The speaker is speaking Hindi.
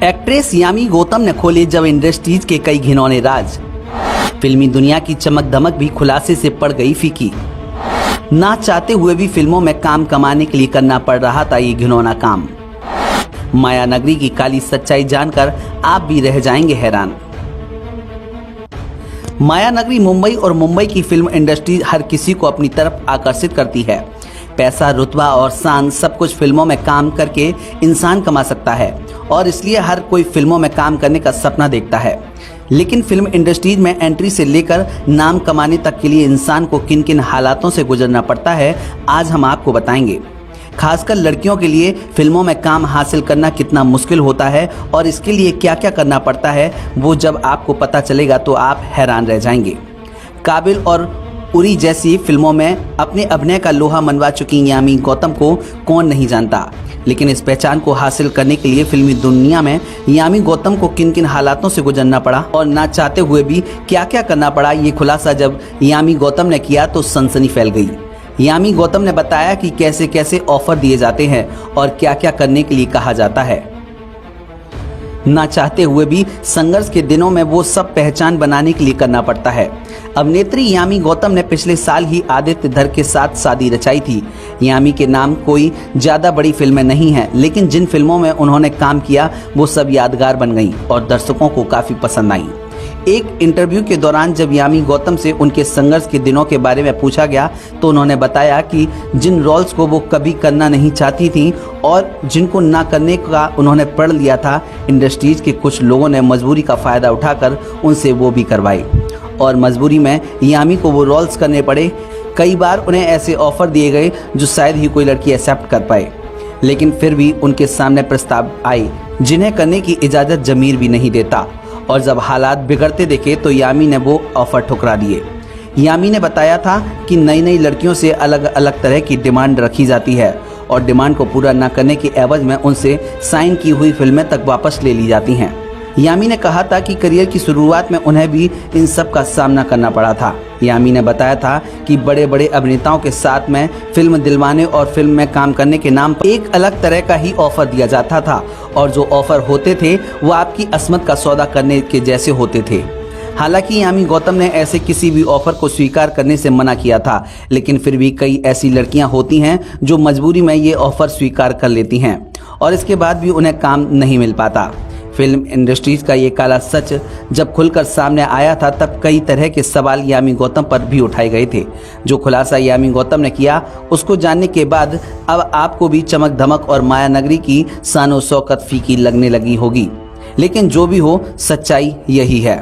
एक्ट्रेस यामी गौतम ने खोले जब इंडस्ट्रीज के कई घिनौने राज। फिल्मी दुनिया की चमक धमक भी खुलासे से पड़ गई फीकी। ना चाहते हुए भी फिल्मों में काम कमाने के लिए करना पड़ रहा था ये घिनौना काम। माया नगरी की काली सच्चाई जानकर आप भी रह जाएंगे हैरान। माया नगरी मुंबई और मुंबई की फिल्म इंडस्ट्री हर किसी को अपनी तरफ आकर्षित करती है। पैसा, रुतबा और शान सब कुछ फिल्मों में काम करके इंसान कमा सकता है और इसलिए हर कोई फिल्मों में काम करने का सपना देखता है। लेकिन फिल्म इंडस्ट्रीज में एंट्री से लेकर नाम कमाने तक के लिए इंसान को किन किन हालातों से गुजरना पड़ता है, आज हम आपको बताएंगे। खासकर लड़कियों के लिए फिल्मों में काम हासिल करना कितना मुश्किल होता है और इसके लिए क्या क्या करना पड़ता है, वो जब आपको पता चलेगा तो आप हैरान रह जाएंगे। काबिल और उरी जैसी फिल्मों में अपने अभिनय का लोहा मनवा चुकी यामी गौतम को कौन नहीं जानता, लेकिन इस पहचान को हासिल करने के लिए फिल्मी दुनिया में यामी गौतम को किन किन हालातों से गुजरना पड़ा और ना चाहते हुए भी क्या क्या करना पड़ा, ये खुलासा जब यामी गौतम ने किया तो सनसनी फैल गई। यामी गौतम ने बताया कि कैसे कैसे ऑफर दिए जाते हैं और क्या क्या करने के लिए कहा जाता है। ना चाहते हुए भी संघर्ष के दिनों में वो सब पहचान बनाने के लिए करना पड़ता है। अभिनेत्री यामी गौतम ने पिछले साल ही आदित्य धर के साथ शादी रचाई थी। यामी के नाम कोई ज़्यादा बड़ी फिल्में नहीं हैं, लेकिन जिन फिल्मों में उन्होंने काम किया वो सब यादगार बन गईं और दर्शकों को काफ़ी पसंद आई। एक इंटरव्यू के दौरान जब यामी गौतम से उनके संघर्ष के दिनों के बारे में पूछा गया तो उन्होंने बताया कि जिन रोल्स को वो कभी करना नहीं चाहती थीं और जिनको ना करने का उन्होंने पढ़ लिया था, इंडस्ट्रीज के कुछ लोगों ने मजबूरी का फ़ायदा उठाकर उनसे वो भी करवाए और मजबूरी में यामी को वो रोल्स करने पड़े। कई बार उन्हें ऐसे ऑफ़र दिए गए जो शायद ही कोई लड़की एक्सेप्ट कर पाए, लेकिन फिर भी उनके सामने प्रस्ताव आए जिन्हें करने की इजाज़त ज़मीर भी नहीं देता और जब हालात बिगड़ते देखे तो यामी ने वो ऑफ़र ठुकरा दिए। यामी ने बताया था कि नई नई लड़कियों से अलग अलग तरह की डिमांड रखी जाती है और डिमांड को पूरा न करने के एवज में उनसे साइन की हुई फिल्में तक वापस ले ली जाती हैं। यामी ने कहा था कि करियर की शुरुआत में उन्हें भी इन सब का सामना करना पड़ा था। यामी ने बताया था कि बड़े बड़े अभिनेताओं के साथ में फिल्म दिलवाने और फिल्म में काम करने के नाम पर एक अलग तरह का ही ऑफर दिया जाता था और जो ऑफर होते थे वो आपकी अस्मत का सौदा करने के जैसे होते थे। हालांकि यामी गौतम ने ऐसे किसी भी ऑफर को स्वीकार करने से मना किया था, लेकिन फिर भी कई ऐसी लड़कियां होती हैं जो मजबूरी में ये ऑफर स्वीकार कर लेती हैं और इसके बाद भी उन्हें काम नहीं मिल पाता। फिल्म इंडस्ट्रीज का ये काला सच जब खुलकर सामने आया था तब कई तरह के सवाल यामी गौतम पर भी उठाए गए थे। जो खुलासा यामी गौतम ने किया उसको जानने के बाद अब आपको भी चमक धमक और माया नगरी की शान और शौकत फीकी लगने लगी होगी, लेकिन जो भी हो सच्चाई यही है।